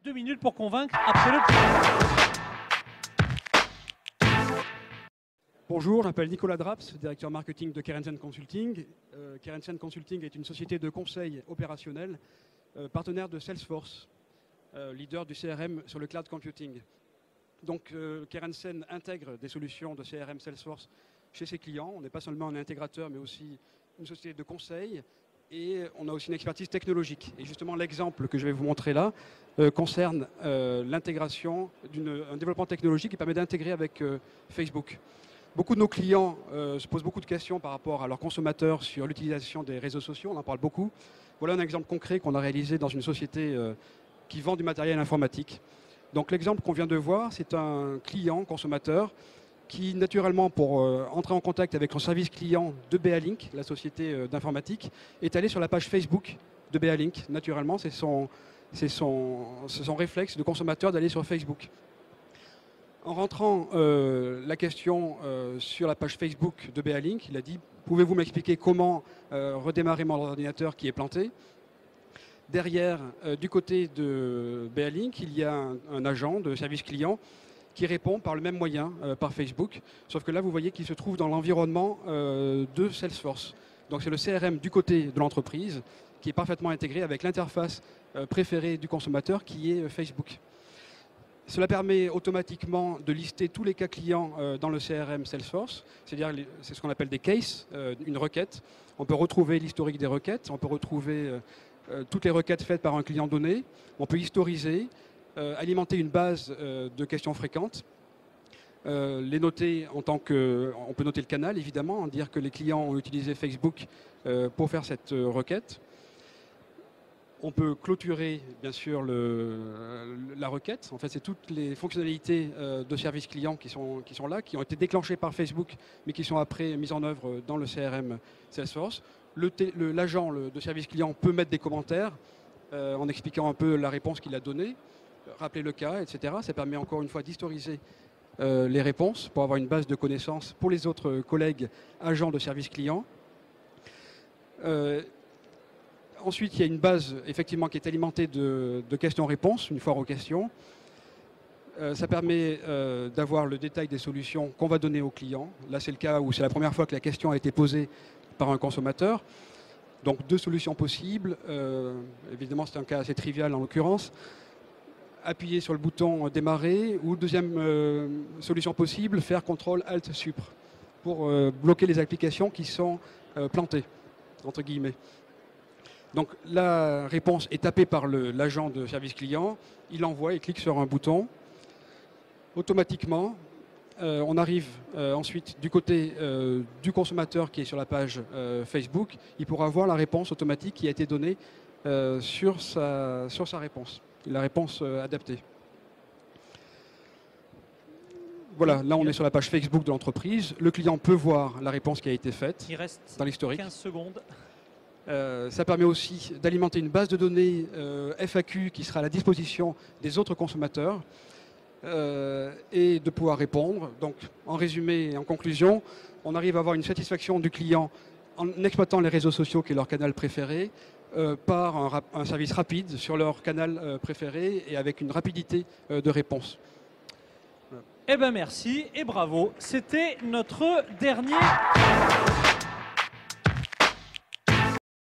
2 minutes pour convaincre après le... Bonjour, je m'appelle Nicolas Draps, directeur marketing de Kerensen Consulting. Kerensen Consulting est une société de conseil opérationnel, partenaire de Salesforce, leader du CRM sur le cloud computing. Donc Kerensen intègre des solutions de CRM Salesforce chez ses clients. On n'est pas seulement un intégrateur, mais aussi une société de conseil. Et on a aussi une expertise technologique. Et justement, l'exemple que je vais vous montrer là concerne l'intégration d'un développement technologique qui permet d'intégrer avec Facebook. Beaucoup de nos clients se posent beaucoup de questions par rapport à leurs consommateurs sur l'utilisation des réseaux sociaux. On en parle beaucoup. Voilà un exemple concret qu'on a réalisé dans une société qui vend du matériel informatique. Donc l'exemple qu'on vient de voir, c'est un client consommateur qui, naturellement, pour entrer en contact avec son service client de Bealink, la société d'informatique, est allé sur la page Facebook de Bealink. Naturellement, c'est son réflexe de consommateur d'aller sur Facebook. En rentrant la question sur la page Facebook de Bealink, il a dit « Pouvez-vous m'expliquer comment redémarrer mon ordinateur qui est planté ?» Derrière, du côté de Bealink, il y a un agent de service client qui répond par le même moyen, par Facebook. Sauf que là, vous voyez qu'il se trouve dans l'environnement de Salesforce. Donc c'est le CRM du côté de l'entreprise qui est parfaitement intégré avec l'interface préférée du consommateur qui est Facebook. Cela permet automatiquement de lister tous les cas clients dans le CRM Salesforce, c'est-à-dire c'est ce qu'on appelle des cases, une requête. On peut retrouver l'historique des requêtes, on peut retrouver toutes les requêtes faites par un client donné, on peut historiser, alimenter une base de questions fréquentes, les noter en tant que... On peut noter le canal, évidemment, dire que les clients ont utilisé Facebook pour faire cette requête. On peut clôturer, bien sûr, la requête. En fait, c'est toutes les fonctionnalités de service client qui sont là, qui ont été déclenchées par Facebook, mais qui sont après mises en œuvre dans le CRM Salesforce. L'agent de service client peut mettre des commentaires en expliquant un peu la réponse qu'il a donnée, rappeler le cas, etc. Ça permet encore une fois d'historiser les réponses pour avoir une base de connaissances pour les autres collègues agents de service client. Ensuite, il y a une base effectivement qui est alimentée de questions-réponses, une foire aux questions. Ça permet d'avoir le détail des solutions qu'on va donner aux clients. Là, c'est le cas où c'est la première fois que la question a été posée par un consommateur. Donc, 2 solutions possibles. Évidemment, c'est un cas assez trivial en l'occurrence. Appuyer sur le bouton démarrer ou deuxième solution possible, faire CTRL-ALT-SUPR pour bloquer les applications qui sont plantées, entre guillemets. Donc la réponse est tapée par l'agent de service client, il envoie, il clique sur un bouton. Automatiquement, on arrive ensuite du côté du consommateur qui est sur la page Facebook, il pourra voir la réponse automatique qui a été donnée sur sa réponse, la réponse adaptée. Voilà, là on est sur la page Facebook de l'entreprise, le client peut voir la réponse qui a été faite dans l'historique. 15 secondes. Ça permet aussi d'alimenter une base de données FAQ qui sera à la disposition des autres consommateurs et de pouvoir répondre. Donc, en résumé et en conclusion, on arrive à avoir une satisfaction du client en exploitant les réseaux sociaux qui est leur canal préféré par un service rapide sur leur canal préféré et avec une rapidité de réponse. Eh bien, merci et bravo. C'était notre dernier...